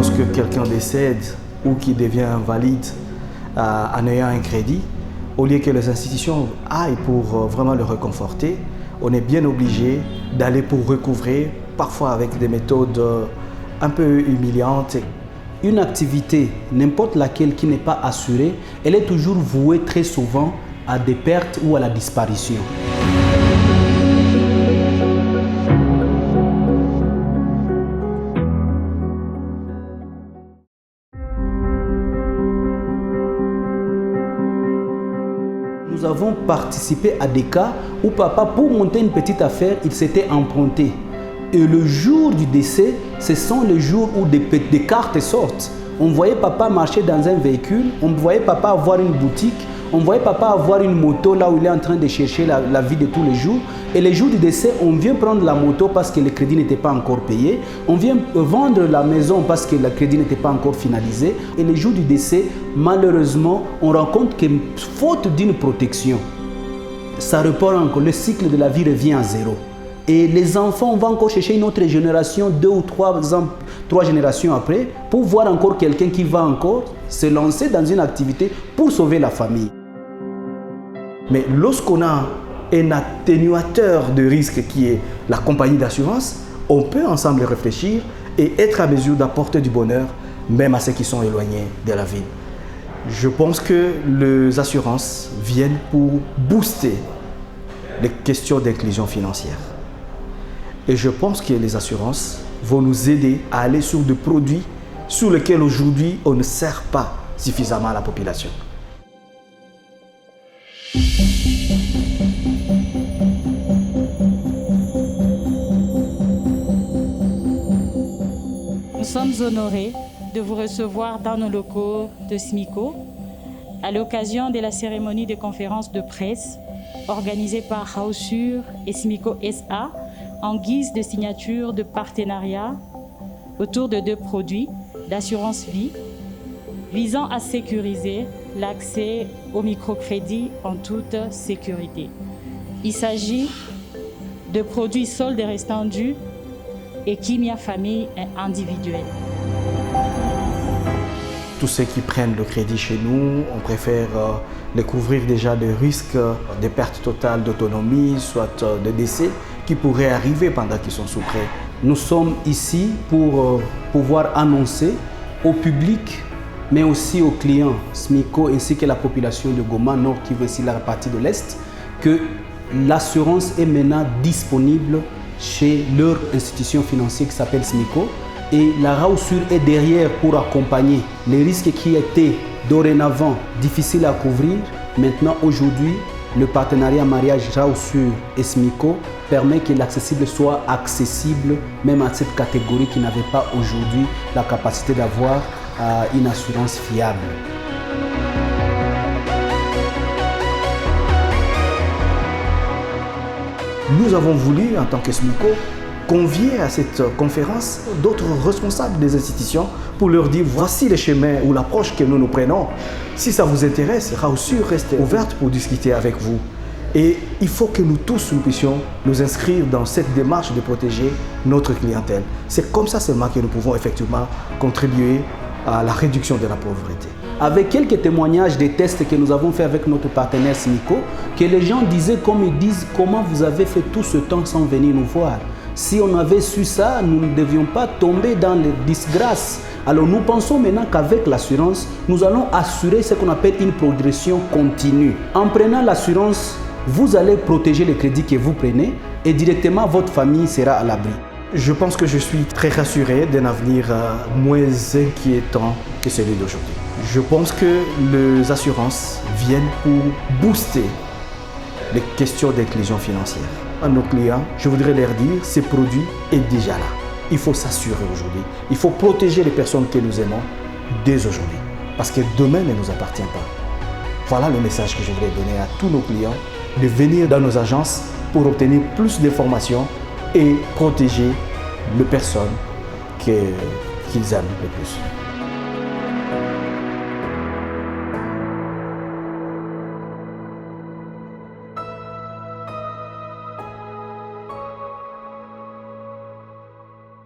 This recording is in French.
lorsque quelqu'un décède ou qui devient invalide en ayant un crédit, au lieu que les institutions aillent pour vraiment le réconforter, on est bien obligé d'aller pour recouvrer, parfois avec des méthodes un peu humiliantes. Une activité, n'importe laquelle qui n'est pas assurée, elle est toujours vouée très souvent à des pertes ou à la disparition. Nous avons participé à des cas où papa, pour monter une petite affaire, il s'était emprunté. Et le jour du décès, ce sont les jours où des cartes sortent. On voyait papa marcher dans un véhicule, on voyait papa avoir une boutique, on voyait papa avoir une moto là où il est en train de chercher la vie de tous les jours. Et le jour du décès, on vient prendre la moto parce que le crédit n'était pas encore payé. On vient vendre la maison parce que le crédit n'était pas encore finalisé. Et le jour du décès, malheureusement, on rencontre que faute d'une protection, ça repart encore. Le cycle de la vie revient à zéro. Et les enfants, on va encore chercher une autre génération, 2 ou 3 ans, 3 générations après, pour voir encore quelqu'un qui va encore se lancer dans une activité pour sauver la famille. Mais lorsqu'on a un atténuateur de risque qui est la compagnie d'assurance, on peut ensemble réfléchir et être à mesure d'apporter du bonheur, même à ceux qui sont éloignés de la ville. Je pense que les assurances viennent pour booster les questions d'inclusion financière. Et je pense que les assurances vont nous aider à aller sur des produits sur lesquels aujourd'hui on ne sert pas suffisamment à la population. Nous sommes honorés de vous recevoir dans nos locaux de SMICO à l'occasion de la cérémonie de conférence de presse organisée par Rausur et SMICO SA en guise de signature de partenariat autour de 2 produits d'assurance vie visant à sécuriser l'accès au microcrédit en toute sécurité. Il s'agit de produits soldes restants dus et Kimia Famille individuelle. Tous ceux qui prennent le crédit chez nous, on préfère les couvrir déjà de risques de perte totale d'autonomie, soit de décès, qui pourraient arriver pendant qu'ils sont sous prêt. Nous sommes ici pour pouvoir annoncer au public, mais aussi aux clients SMICO ainsi que la population de Goma Nord qui veut aussi la partie de l'Est, que l'assurance est maintenant disponible chez leur institution financière qui s'appelle SMICO. Et la Rausur est derrière pour accompagner les risques qui étaient dorénavant difficiles à couvrir. Maintenant, aujourd'hui, le partenariat mariage Rausur et SMICO permet que l'accessible soit accessible même à cette catégorie qui n'avait pas aujourd'hui la capacité d'avoir une assurance fiable. Nous avons voulu, en tant que SMICO, convier à cette conférence d'autres responsables des institutions pour leur dire voici les chemins ou l'approche que nous prenons. Si ça vous intéresse, Rausur reste ouverte pour discuter avec vous. Et il faut que nous tous nous puissions nous inscrire dans cette démarche de protéger notre clientèle. C'est comme ça seulement que nous pouvons effectivement contribuer à la réduction de la pauvreté. Avec quelques témoignages des tests que nous avons fait avec notre partenaire SMICO, que les gens disaient comme ils disent, comment vous avez fait tout ce temps sans venir nous voir? Si on avait su ça, nous ne devions pas tomber dans les disgrâces. Alors nous pensons maintenant qu'avec l'assurance, nous allons assurer ce qu'on appelle une progression continue. En prenant l'assurance, vous allez protéger les crédits que vous prenez et directement votre famille sera à l'abri. Je pense que je suis très rassuré d'un avenir moins inquiétant que celui d'aujourd'hui. Je pense que les assurances viennent pour booster les questions d'inclusion financière. À nos clients, je voudrais leur dire, ce produit est déjà là. Il faut s'assurer aujourd'hui. Il faut protéger les personnes que nous aimons dès aujourd'hui. Parce que demain ne nous appartient pas. Voilà le message que je voudrais donner à tous nos clients, de venir dans nos agences pour obtenir plus d'informations et protéger les personnes qu'ils aiment le plus.